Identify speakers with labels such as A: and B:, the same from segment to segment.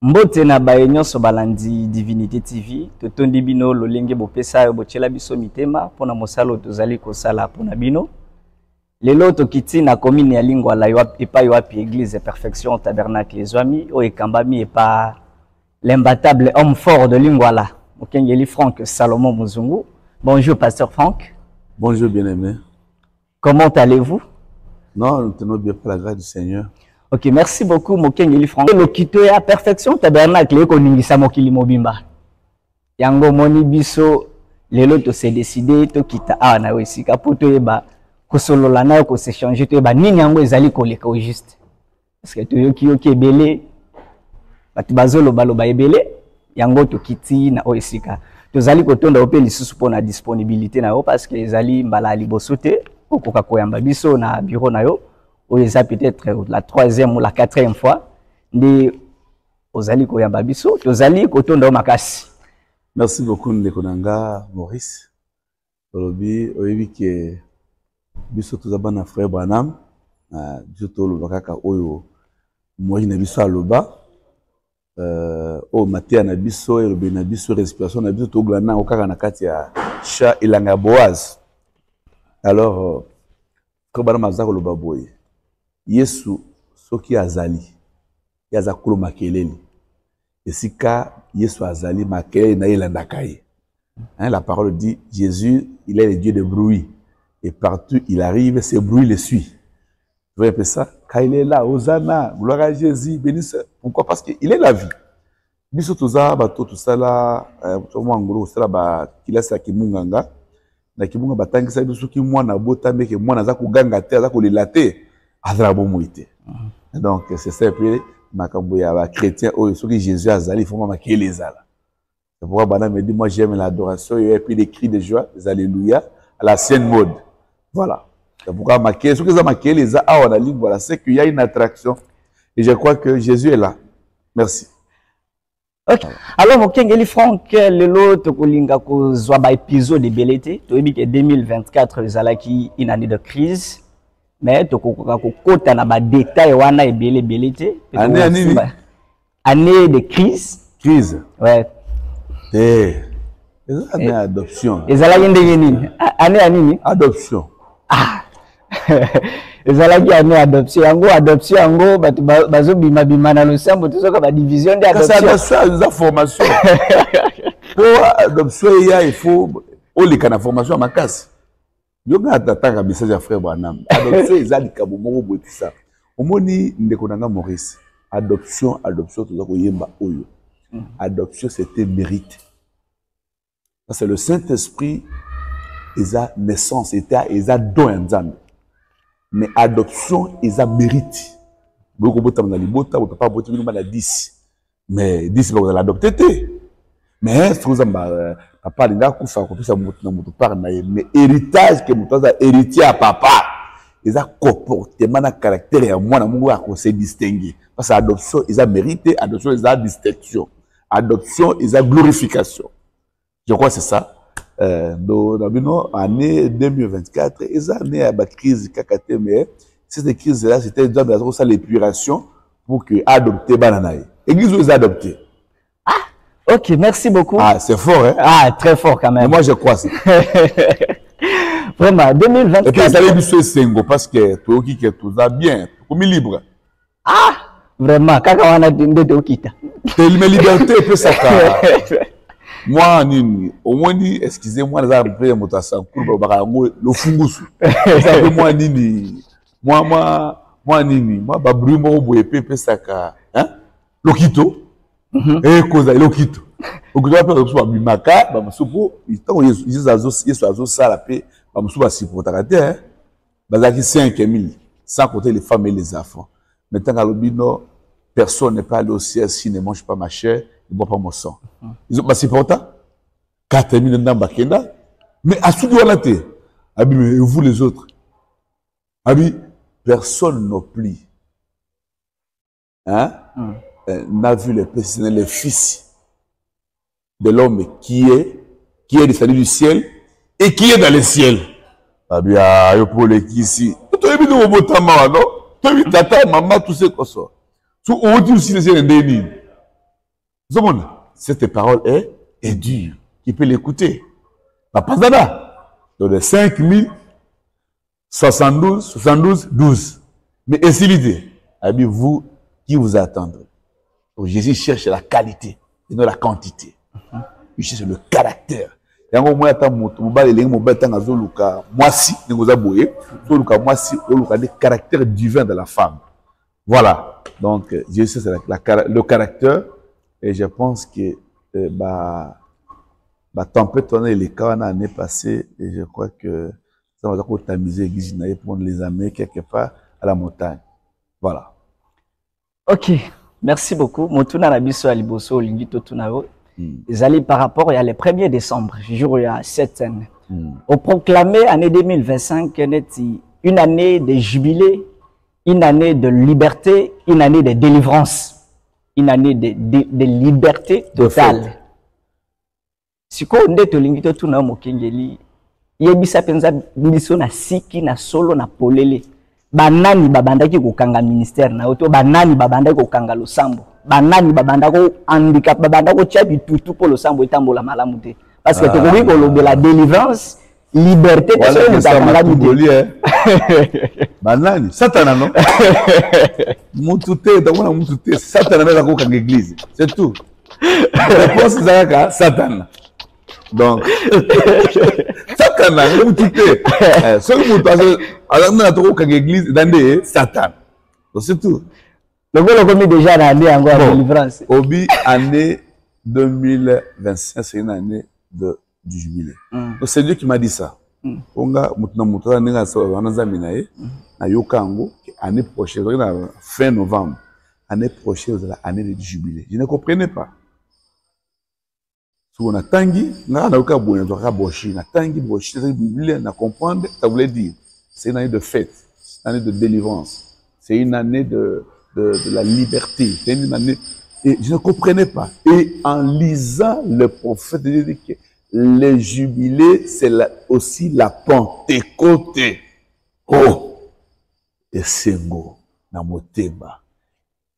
A: Mbote na baenyo so balandi Divinité TV, totondi bino lolenge bopesa yo bochela biso mitema pona mosalo tozali kosala pona bino. Lelo tokiti na commune ya Lingwala yo epa yo api église Perfection Tabernacle les amis o ekambami epa l'imbattable homme fort de Lingwala, Mokengeli Franck Salomon Muzungu. Bonjour pasteur Franck.
B: Bonjour bien-aimé.
A: Comment allez-vous?
B: Non, nous tenons bien par la grâce du Seigneur.
A: Ok, merci beaucoup Mokengeli Franck. Le kito ya Perfection Tabernacle eko ningisa mokili mobimba. Yango moni biso lelo to se décider to kita na wesika poto yeba kosolola na ko se changer to yeba nini yango ezali koleka au juste. Parce que to yoki ebele bati bazolo baloba ebele yango to kiti na wesika. Tozali kotonda ope lisusu pona disponibilité na yo parce que ezali mbala liboso te okoka koyamba biso na bureau na yo. Ça peut-être la 3e ou la 4e fois de ozali koyamba biso tozali kotonda makasi.
B: Merci beaucoup Ndekonanga Maurice. Olobi oyebi ke biso tozabana frère Branham biso toloba kaka oyo moi na biso aloba o matia na biso elobi na biso respiration na biso toglana okaka na kati ya cha elanga Boaz. Alors ko bana mazako loba boye Yesu soki azali yaza kulo makelele esika Yesu azali makelele na yelandaka ye. La parole dit Jésus il est le Dieu de bruit et partout il arrive ce bruit le suit. Vous voyez un peu ça quand il est là Hosanna gloire à Jésus bénisse. Pourquoi? Parce qu'il est la vie. Biso toza bato tout ça là tout moi en gros ça ba kilasa kimunganga na kimunga batangisa biso ki mwana botambe ke mwana za kuganga te za kolilate. Donc c'est ça puis makambo ya ba chrétien oyo soki Jésus azali il faut makele ezala. C'est pourquoi bana me dit moi j'aime l'adoration et puis les cris de joie, les alléluia à la sainte mode. Voilà. C'est pourquoi makele soki za makele eza awa na ligne voilà c'est qu'il y a une attraction et je crois que Jésus est là. Merci.
A: OK. Alors Mokengeli Franck lelo tokolinga ko zwa ba épisode de belete to yebi que 2024 ezalaki une année de crise. Mais tu as na ba détail wana ebele belete année de crise.
B: Crise.
A: Ouais.
B: Année adoption.
A: Ezalaki ndenge nini? Année anini?
B: Adoption.
A: Ah. Ezalaki année adoption. Yango adoption yango batu bazo bima bima na losambo tozoka ba division de adoption.
B: Ça c'est formation. Pour adoption il faut olika na formation makasi. Yoga ataka message ya frère Branham. Adoption ezali kabo moko bote ça. Omoni Ndekonanga Maurice. Adoption toza koyemba oyo. Adoption c'était mérite. Parce que le Saint-Esprit eza naissance eza don ya Nzambe. Mais adoption eza mérite. Boko bota na libota bo papa bota bino na 10. Mais 10 ba l'adopter té. Mais c'est papa linga kufa ko pisa mutu na mutu par na mais héritage que mutu za héritier à papa eza comportement na caractère ya mwana mungu a ko se distinguer parce que adoption eza mérité, adoption eza distinction, adoption eza glorification. Je crois que c'est ça. Donc année 2024 eza année à ba crise kakate mais cette crise là c'était déjà ça l'épuration pour que adopter bananaï. Église eza adopter.
A: Ok, merci beaucoup.
B: Ah, c'est fort, hein?
A: Ah, très fort quand même.
B: Mais moi, je crois ça.
A: Vraiment, 2024.
B: Et puis, vous allez dire Sengo parce que tout va bien, comme libre.
A: Ah, vraiment, quand on a dit de Okita.
B: Mais liberté, peut ça. Moi, au moins, excusez-moi, les arbres, moi, le fungus. Moi, nini. Moi, Babrumo, Boepé, Pesaka, hein? Lokito. Et cause de l'okito. Donc, je vais faire bimaka, bamsupo, tant Yesu azo sala pe, bamsupo asipotakate, hein. Bazaki 5000, sans compter les femmes et les enfants. Maintenant, à l'obino, personne n'est pas allé au ciel s'il ne mange pas ma chair, ne boit pas mon sang. Ils ont passé pour ça. 4000 dans Bakenda. Mais à ce moment-là, Abi, mais vous les autres, Abi, personne n'a plus. Hein? N'a vu les fils de l'homme qui est descendu du ciel et qui est dans le ciel. Ah bien, pour les qui ici. Tu as vu le robot non? Tu as vu tata, maman, tout ce qu'on sort. Tu as vu aussi les Cette parole est dure. Qui peut l'écouter? Pas ça. Donc les 5072, 12. Mais ainsi l'idée. Vous qui vous attendrez. Donc Jésus cherche la qualité et non la quantité. Il cherche le caractère. Yango moi ata moto mobali lengi mobali tanga zoluka mwasi ngoza boye zoluka mwasi oluka des caractères divins de la femme. Voilà. Donc Jésus c'est le caractère et je pense que tempête on est les cas l'année passée et je crois que ça va encore tamiser l'église pour les amener quelque part à la montagne. Voilà.
A: OK. Merci beaucoup. Motuna na biso ya liboso lingi totunao. Ils allaient par rapport à le 1er décembre, jour il y a 7 ans. On proclamait année 2025 une année de jubilé, une année de liberté, une année de délivrance, une année de liberté totale. Si on est tolingi totuna mokengeli, yebisa penza biso na siki na solo na polele. Banani babandaki kokanga ministère na oto banani babandaki kokanga losambo. Banani babandako handicap babandako tchabi tout pour le sambo etambola malamu te parce que tokoki kolobe la délivrance liberté de ce
B: banani satana non mutu te ndakona mutu te satana na ko kanga église c'est tout réponse zaka satana donc satana mutu te so mutu azana to kanga église dande satana donc c'est tout.
A: Le gars a déjà l'année encore de délivrance.
B: Obi, année 2025, c'est une année du jubilé. Donc c'est Dieu qui m'a dit ça. Année prochaine, fin novembre, année prochaine, c'est l'année du jubilé. Je ne comprenais pas. Si on a tangi, on a comprendre, ça voulait dire, c'est une année de fête, c'est une année de délivrance, c'est une année de la liberté. C'est une année. Et je ne comprenais pas. Et en lisant le prophète, il dit que le jubilé, c'est aussi la Pentecôte. Oh! Et c'est beau. Na motema.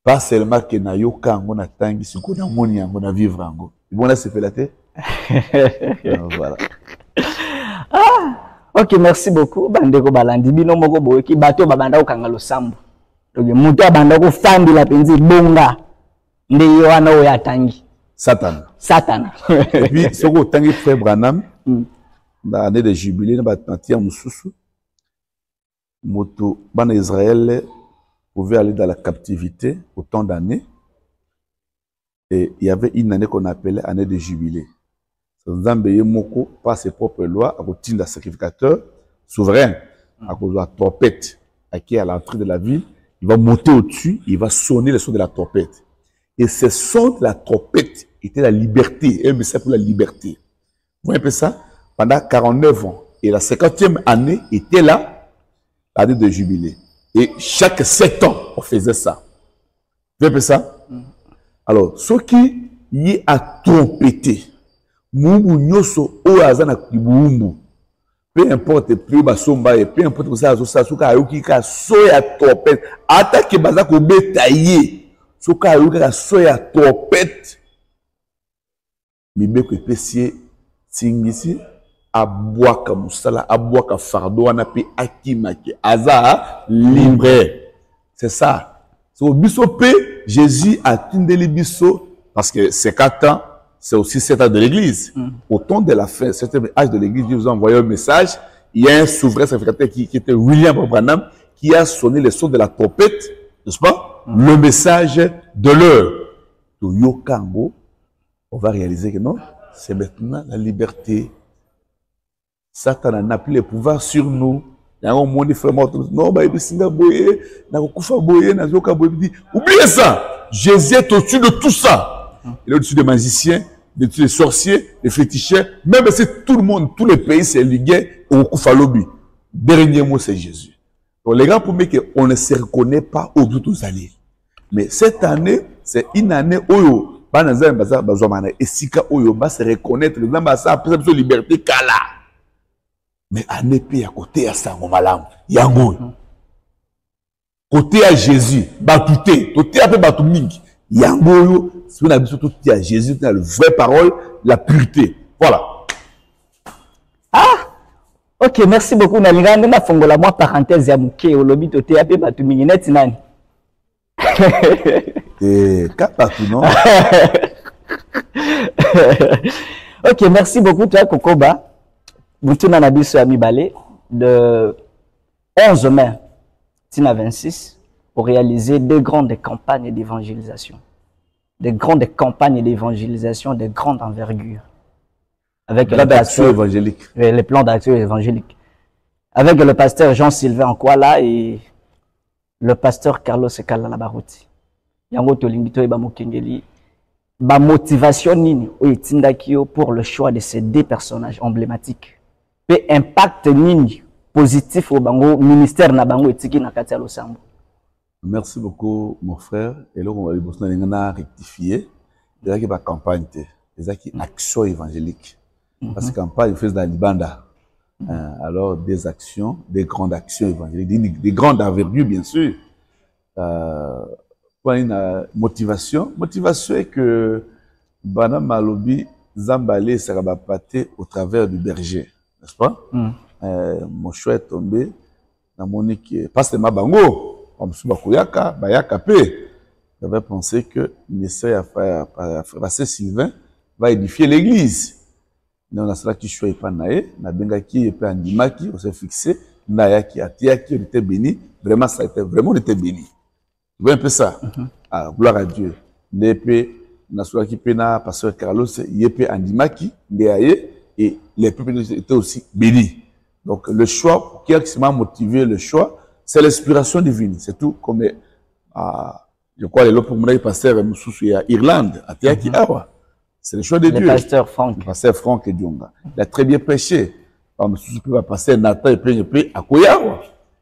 B: Pas seulement que na yoka ngo na tangi, c'est qu'on a moni ngo na vivre ngo. Bon là c'est fait la tête. Voilà.
A: OK, merci beaucoup. Bandeko balandi bino moko boye ki bato babanda okanga losambo. Donc mutu abanda ko fandi la penzi bonga nde yo wana oya tangi
B: Satan. Et puis ce que tangi frère Branham dans l'année de jubilé na batantia mususu moto bana Israël pouvait aller dans la captivité autant d'années et il y avait une année qu'on appelait année de jubilé. Nzambe yemoko par ses propres lois à routine sacrificateur souverain à cause de la trompette qui est à l'entrée de la ville. Il va monter au-dessus, il va sonner le son de la trompette. Et ce son de la trompette était la liberté, un message pour la liberté. Vous voyez un peu ça? Pendant 49 ans. Et la 50e année était là, l'année de jubilé. Et chaque 7 ans, on faisait ça. Vous voyez un peu ça? Alors, ce qui y a trompetté, Mumbu nyoso oazana kibumbu. Peu importe plus basomba et peu importe que ça suka ayoki ka soya topette attaque baza ko betaye suka ayoki ka soya topette mibeko epesier singisi abwaka musala abwaka fardo wana pe akimaki aza libre. C'est ça. So biso pe Jésus a tindeli biso parce que c'est 4 ans. C'est aussi 7 ans de l'église. Au temps de la fin, 7e âge de l'église, Dieu vous a envoyé un message. Il y a un souverain sacrificateur qui était William Branham, qui a sonné le son de la trompette, n'est-ce pas? Le message de l'heure. De Yokango, on va réaliser que non, c'est maintenant la liberté. Satan n'a plus le pouvoir sur nous. Oubliez ça. Jésus est au-dessus de tout ça. Il est au-dessus des magiciens, de tous les sorciers, les féticheurs, même si tout le monde, tous les pays s'est ligué au Koufalobi. Dernier mot, c'est Jésus. Donc, les gars, pour moi, on ne se reconnaît pas au bout de années. Mais cette année, c'est une année où et Sika Oyo va se reconnaître, après sa liberté, Kala. Mais année pays à côté à Sangomalam, Yango. Côté à Jésus, Batouté, côté à Batoumingi. Yangoyo, c'est une surtout qui a Jésus, qui a la vraie parole, la pureté. Voilà.
A: Ah, ok, merci beaucoup. Nalinga na fongola moi parenthèse ya muke olobi to te ape batu mingi net nani.
B: Et partout, non?
A: Ok, merci beaucoup toi Kokoba. Mutuna na biso ya mibale de 11 mai 26 pour réaliser deux grandes campagnes d'évangélisation. Des grandes campagnes d'évangélisation de grande envergure. Avec le pasteur
B: évangélique.
A: Les plans d'action évangélique. Avec le pasteur Jean-Sylvain Nkwala et le pasteur Carlos Kalala Barouti. Yango tolingito e ba mokengeli ba motivation nini o etindaki pour le choix de ces deux personnages emblématiques. Pe impact nini positif au bango ministère na bango etiki na kati ya losambo.
B: Merci beaucoup mon frère et là on va les rectifier. Il y a qui va campagne, il y a qui action évangélique. Parce que campagne il fait dans Libanda. Alors des actions, des grandes actions évangéliques, des grandes envergures bien sûr. Une motivation est que Bana Malobi Zambale sera pâté au travers du berger, n'est-ce pas? Mon choix est tombé dans mon équipe. Pas seulement Bango, comme Subakouyaka, Bayaka P. J'avais pensé que le ministère à Frère Sylvain va édifier l'église. On a cela qui choisit pas naé, na benga qui est pas andimaki, on s'est fixé, naya qui a tia qui était béni, vraiment ça a été vraiment on était béni. Tu vois un peu ça? Alors, gloire à Dieu. L'épée, Nassoula qui pena, pasteur Carlos, Yépé Andimaki, Ndéaye, et les peuples étaient aussi bénis. Donc, le choix, qui m'a motivé le choix, c'est l'inspiration divine. C'est tout. Comme, je crois, les pour mon pasteur Moussoussou à Irlande, à Théaki Awa. C'est le choix de Dieu.
A: Le pasteur Franck.
B: Le pasteur Franck et Dionga. Il a très bien prêché. Moussoussou peut passer Nathan et puis à Koyawa.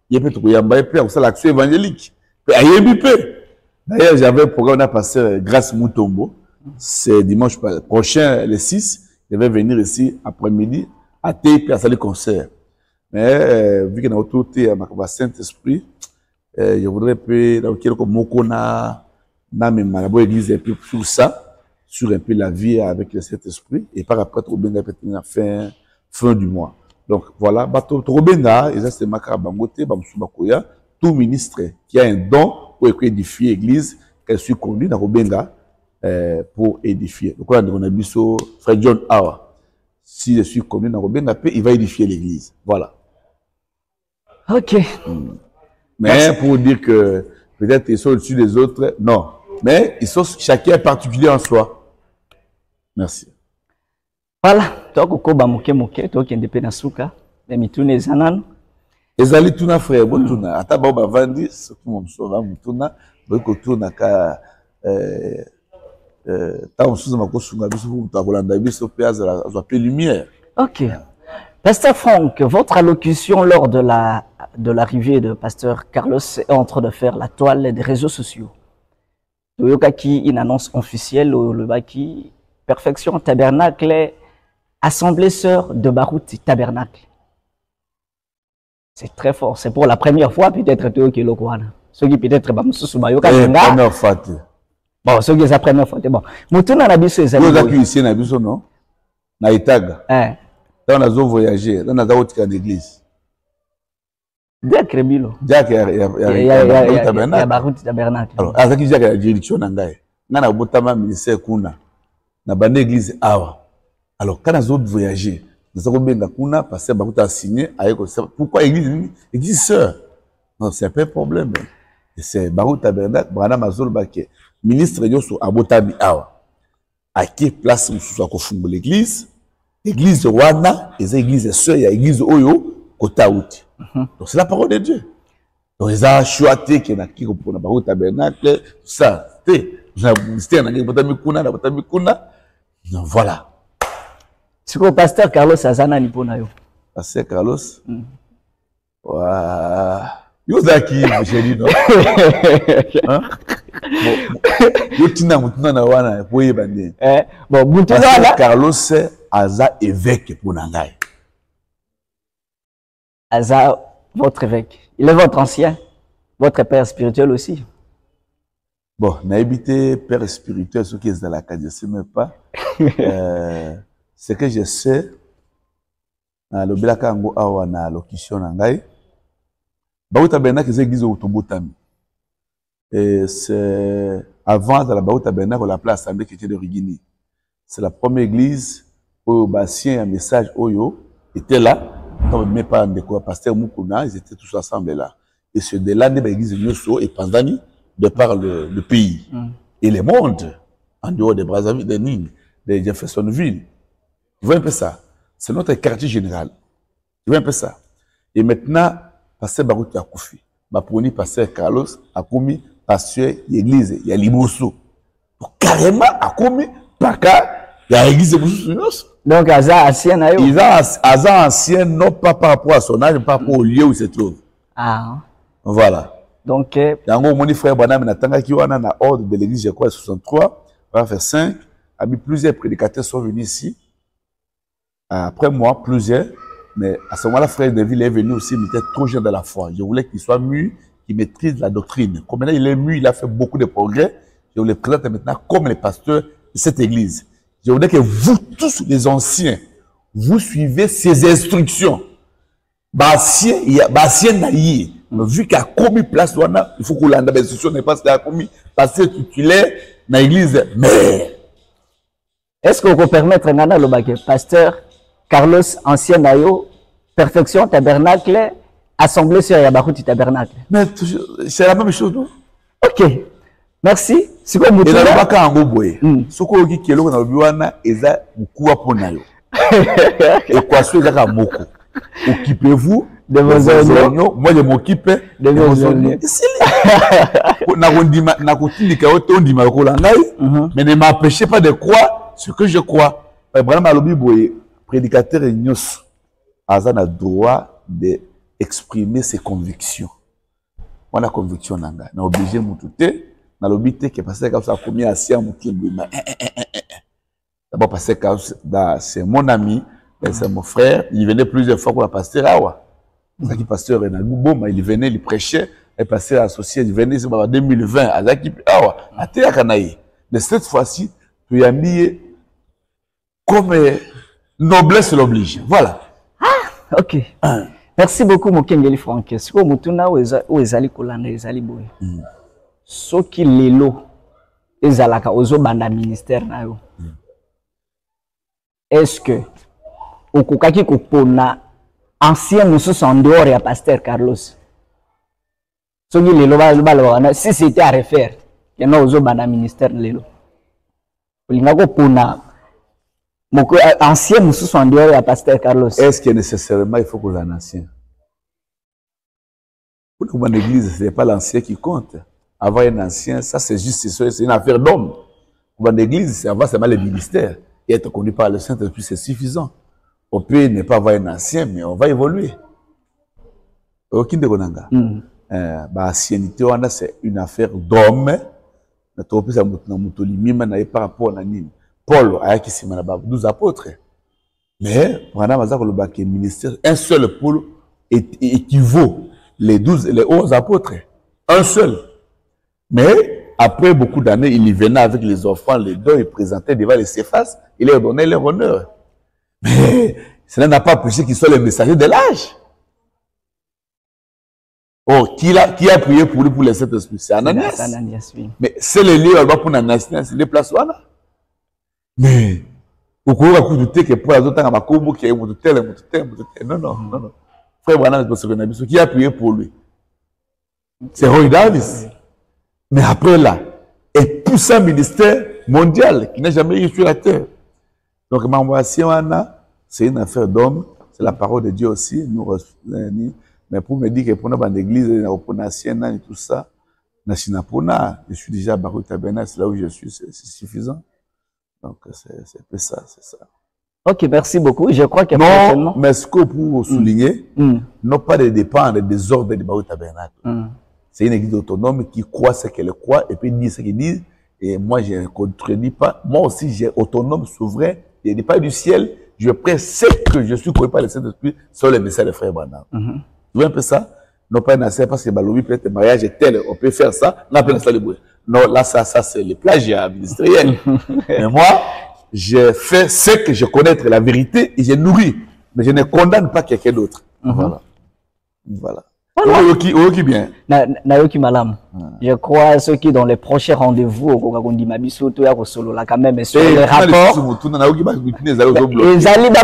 B: Yépé Tokoyamba et puis à l'action évangélique. D'ailleurs, j'avais un programme, on a passé Grâce Moutombo. C'est dimanche prochain, le 6. Je vais venir ici après-midi à TP à salle concert. Mais vu qu'on a autorisé à ma Saint-Esprit, je voudrais que comme Mokona, dans mes malabos église et puis sur ça, sur un peu la vie avec le Saint-Esprit. Et par après, Trobenga peut tenir fin du mois. Donc voilà, Trobenga, et ça c'est Makarabangote, Bamsubakoya. Tout ministre qui a un don pour édifier l'église, qu'elle soit conduite dans Robenga pour édifier. Donc, on a vu ça, Frère John Awa. Si je suis conduit dans Robenga, il va édifier l'église. Voilà.
A: Ok.
B: Mais
A: merci.
B: Pour dire que peut-être ils sont au-dessus des autres, non. Mais ils sont chacun particulier en soi. Merci.
A: Voilà. Toi, Kokoba Moke, toi qui es indépendant Souka, mais Mitoune Zanan.
B: Ezali tuna frère botuna ata ba bavandi surtout mon sova mutuna boko tuna ka ta on sous mako sunga biso pour ta kolanda biso pe azala azwa lumière.
A: OK. Pasteur Franck, votre allocution lors de l'arrivée de pasteur Carlos est en train de faire la toile des réseaux sociaux. Toyokaki une annonce officielle au Lebaki Perfection Tabernacle Assemblée Sœur de Barouti Tabernacle. C'est très fort. C'est pour la première fois, peut-être, que le Kouana. Ceux qui peut-être,
B: première fois.
A: Bon, ceux qui c'est la première fois. Bon. Moutuna na biso ezali.
B: Vous avez ici na biso non? Na Itaga. Là on a voyagé. Là on a été à l'église.
A: Diak Rebilo.
B: Diak
A: ya Barouti Tabernacle.
B: Alors, avec Diak ya direction na ngai. Ngana botama ministère kuna. Na bande église awa. Alors, quand on a voyagé, nous avons bien Kuna, parce que nous avons signé avec pourquoi l'église sœur? Non, c'est un peu un problème. C'est Barou Tabernacle, Brana Mazol Baké, ministre Yosu Abotabi Awa. À quelle place nous sommes à l'église? L'église de Wana, et l'église sœur, il y a l'église Oyo, Kotaouti. Donc c'est la parole de Dieu. Donc ils ont choisi qu'il y a qui pour Barou Tabernacle, ça, c'était un Abotabi Kuna, donc voilà.
A: C'est quoi, pasteur Carlos Azana Nipona yo?
B: Pasteur Carlos? Waouh! Yozaki, j'ai dit non? Yotina Moutuna na wana, pour y bander.
A: Bon, Moutuna
B: Pasteur Carlos, Aza évêque pour Nangaï.
A: Aza, votre évêque. Il est votre ancien, votre père spirituel aussi.
B: Bon, n'a habité père spirituel, ce qui est dans la case, je ne sais même pas. Ce que je sais, dans le Belakango Awa, na locution Nangai, Baouta Benak, c'est l'église au Tombotami. Et c'est avant dans la Baouta Benak, on l'appelait Assemblée chrétienne de Rigini. C'est la première église où Bastien, un message Oyo, était là. Comme même pas de quoi, pasteur Moukouna, ils étaient tous ensemble là. Et c'est de là, l'église de Nyoso et Pandani, de par le pays. Et le monde, en dehors de Brazzaville, de Nîmes, de Jeffersonville. Tu vois un peu ça. C'est notre quartier général. Tu vois un peu ça. Et maintenant, pasteur Barouti a Koufi. Baponi, pasteur Carlos, a commis pasteur l'église, il y a Liboso. Carrément, a commis, par cas, il y a l'église de Liboso.
A: Donc, Aza ancien,
B: ils ont ancien, non pas par rapport à son âge, mais par rapport au lieu où il se trouve.
A: Ah.
B: Voilà.
A: Donc,
B: Yango, mon frère Banam, Natanga, qui a un ordre de l'église, je crois, 63, on va faire 5. Plusieurs prédicateurs sont venus ici. Après moi, plusieurs. Mais à ce moment-là, frère Deville est venu aussi, mais il était trop jeune dans la foi. Je voulais qu'il soit mu, qu'il maîtrise la doctrine. Comme maintenant il est mu, il a fait beaucoup de progrès. Je voulais présenter maintenant comme les pasteurs de cette église. Je voudrais que vous tous, les anciens, vous suivez ces instructions. Bastien Naïe, vu qu'il a commis place, il faut qu'on l'ait dans l'instruction, n'est pas ce qu'il a commis, pasteur titulaire dans l'église. Mais,
A: est-ce qu'on peut permettre Nana Lobake, pasteur Carlos ancien Nayo, perfection tabernacle, assemblée sur Yabarouti tabernacle?
B: Mais c'est la même chose, non?
A: Ok. Merci. C'est quoi mon
B: tour? Et là, baka en goboye. Ce qu'on dit que l'on a vu wana eza mukua ponayo. Équation eza moko. Occupez-vous
A: de vos oignons.
B: Moi je m'occupe
A: de vos oignons.
B: Na kotindika oto ndima ko langai, mais ne m'empêchez pas de croire ce que je crois. Vraiment alobi boye prédicateur nyos aza na droit de exprimer ses convictions. Moi la conviction nanga, na obligé mututé. Dans le but que parce que ça a commis à Sia Moukimbouma. D'abord parce que c'est mon ami, c'est mon frère. Il venait plusieurs fois pour la pasteur Awa. C'est qui pasteur Renan Gouboma, il venait, il prêchait. Et pasteur associé, il venait en 2020 à Zaki Awa, à Théa Kanaï. Mais cette fois-ci, tu y as mis comme noblesse l'oblige. Voilà.
A: Ah, ok. Merci beaucoup, Mokengeli Franck. Est-ce que Moutuna ou Ezali Kolanda, Ezali Boy? Soki lelo ezalaka ozo banda ministère na yo. Est-ce que okokaki kopona ancien mususu en dehors ya pasteur Carlos? Soki lelo baloba si c'était à refaire, que no ozo banda ministère lelo. Olinga kopona moko ancien mususu en dehors ya pasteur Carlos.
B: Est-ce que nécessairement il faut que l'on ancien? Pour une église, ce n'est pas l'ancien qui compte. Avoir un ancien, ça c'est juste, c'est une affaire d'homme. Pour une église, c'est avoir seulement le ministère. Et être connu par le Saint-Esprit, c'est suffisant. On peut ne pas avoir un ancien, mais on va évoluer. Aucune de konanga. Ancienneté, c'est une affaire d'homme. Mais trop plus à Moutoli, même par rapport à Nîmes. Paul, a qui s'est 12 apôtres. Mais, pendant le ministère, un seul Paul équivaut les 11 apôtres. Un seul. Mais après beaucoup d'années, il y venait avec les enfants, les dons, il présentait devant les Céphas, il leur donnait leur honneur. Mais cela n'a pas empêché qu'ils soient les messagers de l'âge. Oh, qui a prié pour lui pour les Saint-Esprit? C'est Ananias.
A: Oui.
B: Mais c'est le lieu pour Ananias, c'est les places là. Mais, au cours de temps que pour les autres, non. Frère Branham, qui a prié pour lui? C'est Roy Davis. Mais après là, et puissant ministère mondial qui n'a jamais eu sur la terre. Donc, c'est une affaire d'homme, c'est la parole de Dieu aussi. Mais pour me dire que pour notre église, et tout ça, je suis déjà à Barouti Tabernacle, c'est là où je suis, c'est suffisant. Donc, c'est un peu ça, c'est ça.
A: Ok, merci beaucoup. Je crois que
B: non, mais ce que pour souligner, non pas de dépendre des ordres de Barouti Tabernacle. C'est une église autonome qui croit ce qu'elle croit et puis dit ce qu'elle dit. Et moi, je ne contredis pas. Moi aussi, j'ai autonome, souverain. Je ne dis pas du ciel. Je prends ce que je suis connu par le Saint-Esprit sur les messages de frère Branham. Tu vois un peu ça? Non pas un parce que balobi peut-être mariage est tel, on peut faire ça, on appelle ça le bruit. Non, là, ça c'est le plagiat ministériel. Mais moi, j'ai fait ce que je connais être la vérité et j'ai nourri. Mais je ne condamne pas quelqu'un d'autre. Voilà. Voilà. Oki bien.
A: Nayoki malam. Je crois ceux qui dans les prochains rendez-vous au Kogagondi Mabiso to ya solo là quand même sur les rapports. Ezali ba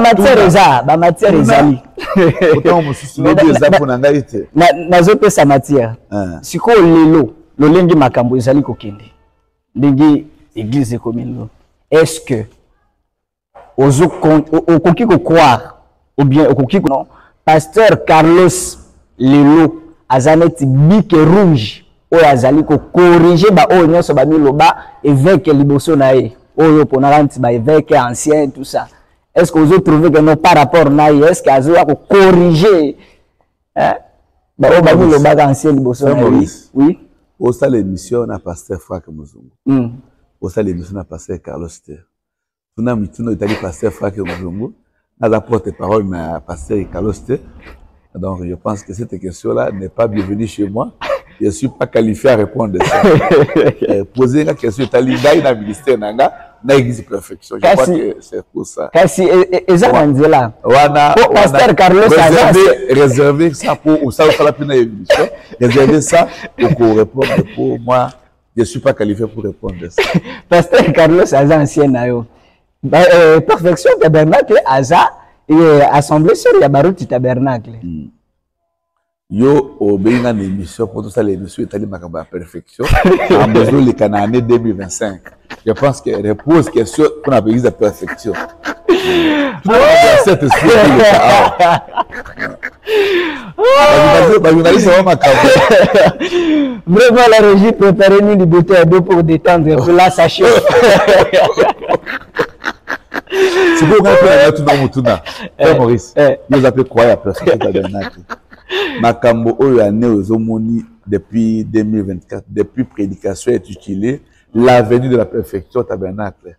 A: matière ezali.
B: Autant mo susilo eza pour nanga ite.
A: Nazo pesa matière. Siko lelo lolengi makambo ezali kokende. Ndenge église commune. Est-ce que okoki ko croire ou bien okoki non pasteur Carlos Lelo azaneti bique rouge oyo azali ko corriger ba oyo nyonso ba miloba évêque liboso na ye oyo pona nti ba évêque ancien tout ça. Est-ce que vous avez trouvé que non par rapport na ye est-ce que azo ko corriger hein ba oyo ba miloba ancien liboso na ye? Oui.
B: Au ça l'émission na pasteur Franck Muzungu. Au ça l'émission na pasteur Carlos Ter. Tuna mitino itali pasteur Franck Muzungu na la porte-parole na pasteur Carlos Ter. Donc, je pense que cette question-là n'est pas bienvenue chez moi. Je ne suis pas qualifié à répondre à ça. Poser la question, tu as l'idée dans le ministère, n'a existe perfection. Je crois que c'est pour ça.
A: Kasi, là. Pasteur Carlos,
B: réserver ça pour ça, réserver ça pour répondre. Pour moi, je ne suis pas qualifié pour répondre à ça.
A: Pasteur Carlos, c'est ancien. Perfection, tabernacle, Aza. Et assemblée sur Yabaruti tabernacle.
B: Yo obéi na l'émission pour tout ça l'émission est allée à perfection. En besoin les Canaanais 2025. Je pense que repose question pour la l'église de perfection. Cette
A: vraiment la régie préparez-nous du bouteille à dos pour détendre pour la sachet.
B: C'est pour qu'on peut aller Maurice, nous appelons croire à perfection tabernacle. Makambo oyo ane ozomoni depuis 2024, depuis prédication est utilisée, l'avenue de la perfection tabernacle.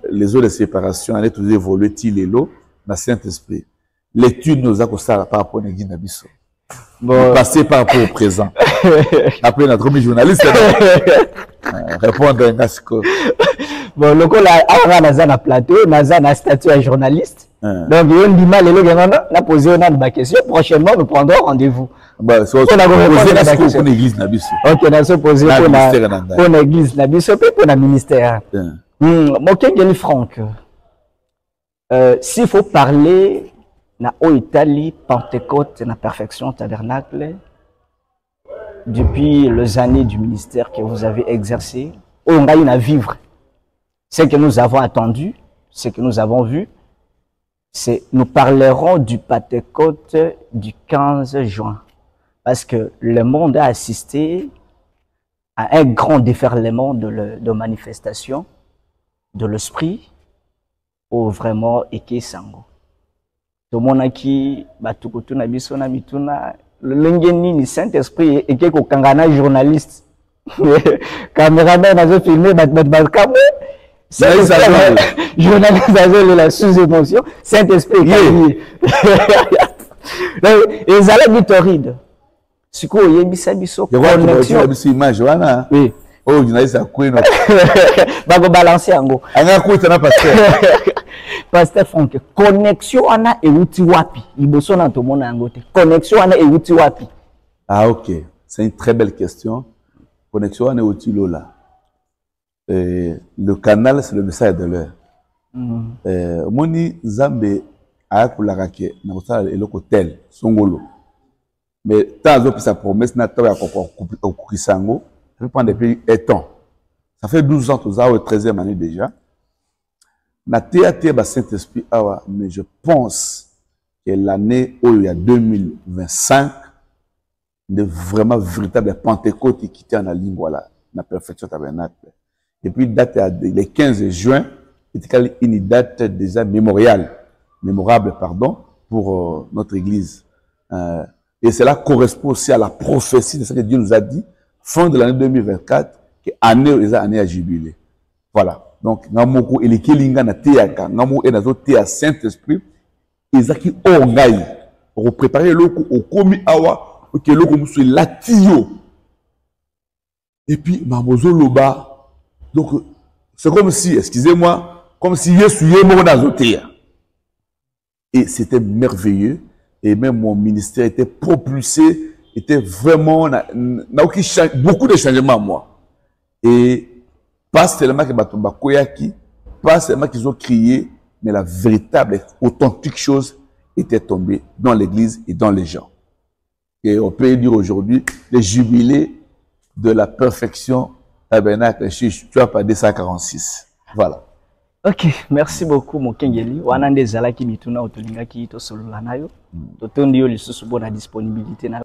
B: Les eaux de séparation allaient tous évoluer tilelo dans Saint-Esprit. L'étude nous a costé par rapport à l'église Nabiso. Bon, passer par rapport au présent. Après notre journaliste répondre à un gasco.
A: Bon, le coup là, on a un plateau, on a un statut à journaliste. Donc, on dit mal, on a posé une question. Prochainement, nous prendrons rendez-vous.
B: On a posé pour l'église Nabiso.
A: Ok, on a posé pour l'église Nabiso et pour le ministère. Mokengeli Franck, s'il faut parler na Italie, Pentecôte, na perfection tabernacle, depuis les années du ministère que vous avez exercé, on a eu à vivre. Ce que nous avons attendu, ce que nous avons vu, c'est nous parlerons du Pentecôte du 15 juin. Parce que le monde a assisté à un grand déferlement de manifestations de l'esprit au vraiment Eke Sango. Tout le monde qui batukutuna bisona mituna le ni Saint-Esprit Eke ko kangana journaliste. Caméraman a filmé journaliste a la sous-émotion, Saint-Esprit et Zala Bitoride. Si quoi il y a mis ça biso connexion.
B: Image wana.
A: Oui.
B: Oh, journaliste a quoi non.
A: Ba go balancer ango.
B: Anga ko tana pasteur.
A: Pasteur Franck, connexion ana euti wapi. Liboso na to mona ango te. Connexion ana euti wapi.
B: Ah OK, c'est une très belle question. Connexion ana euti lola. Le canal, c'est le message de l'heure. Moni Zambe a kularake na kosala eloko tel songolo. Mais tant que sa promesse n'a pas au Kisango, ça fait prendre depuis un temps. Ça fait 12 ans que nous avons au 13e année déjà. Na théâtre ba Saint-Esprit awa, mais je pense que l'année où il y a 2025 de vraiment véritable Pentecôte qui était en la ligne voilà, la perfection tabernacle. Et puis date le 15 juin, c'était une date déjà mémorable pardon pour notre église. Et cela correspond aussi à la prophétie de ce que Dieu nous a dit, fin de l'année 2024, que année à jubilé. Voilà. Donc, Namoko et les Kelinga na Théaka, Namo et Nazo Théa Saint-Esprit, Ezaki Ongaï, pour préparer le coup au Komi Awa, ok, le comme c'est latio. Et puis, Mamozo Loba. Donc, c'est comme si, excusez-moi, comme si Yesu est mort dans terre. Et c'était merveilleux. Et même mon ministère était propulsé, était vraiment, beaucoup de changements à moi. Et pas seulement que Batomba Koyaki, pas seulement qu'ils ont crié, mais la véritable, authentique chose était tombée dans l'église et dans les gens. Et on peut dire aujourd'hui, le jubilé de la perfection tabernacle, tu as pas 246. Voilà.
A: Ok, merci beaucoup Mokengeli. Wana nde zalaki mituna otolinga ki to solo nayo. Totondi yo lisusu bona disponibilité na